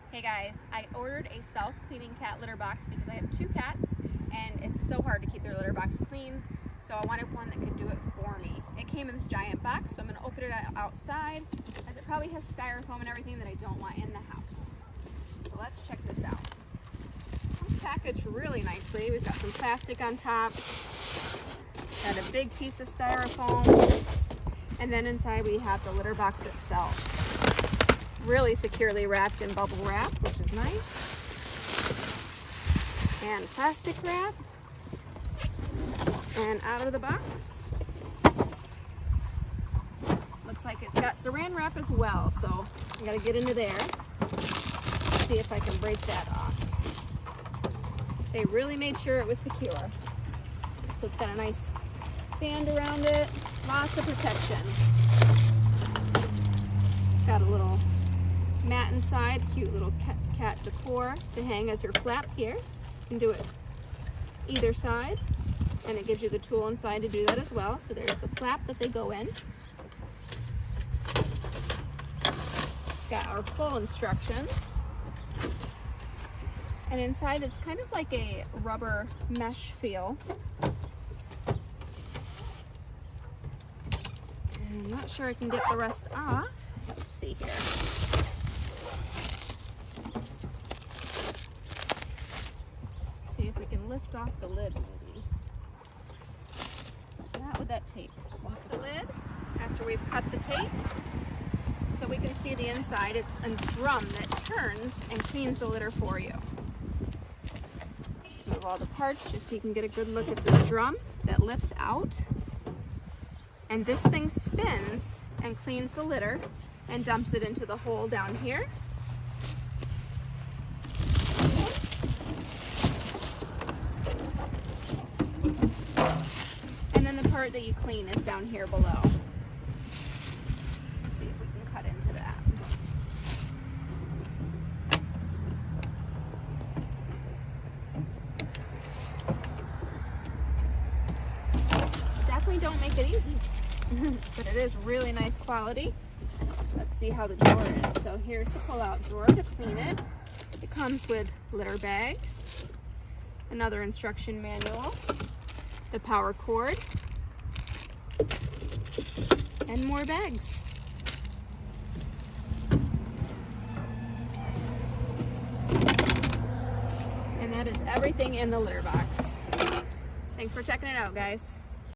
Hey guys, I ordered a self-cleaning cat litter box because I have 2 cats and it's so hard to keep their litter box clean, so I wanted one that could do it for me. It came in this giant box, so I'm going to open it outside as it probably has styrofoam and everything that I don't want in the house. So let's check this out. It comes packaged really nicely. We've got some plastic on top, got a big piece of styrofoam, and then inside we have the litter box itself. Really securely wrapped in bubble wrap, which is nice, and plastic wrap, and out of the box looks like it's got saran wrap as well, so I gotta get into there, see if I can break that off. They really made sure it was secure, so it's got a nice band around it, lots of protection. Got a little mat inside, cute little cat decor to hang as her flap here. You can do it either side, and it gives you the tool inside to do that as well. So there's the flap that they go in. Got our full instructions. And inside it's kind of like a rubber mesh feel. And I'm not sure I can get the rest off. Let's see here. See if we can lift off the lid maybe. Not with that tape. Off the lid after we've cut the tape so we can see the inside. It's a drum that turns and cleans the litter for you. Move all the parts just so you can get a good look at this drum that lifts out. And this thing spins and cleans the litter and dumps it into the hole down here. And then the part that you clean is down here below. Let's see if we can cut into that. Definitely don't make it easy, but it is really nice quality. Let's see how the drawer is. So here's the pull-out drawer to clean it. It comes with litter bags, another instruction manual, the power cord, and more bags. And that is everything in the litter box. Thanks for checking it out, guys.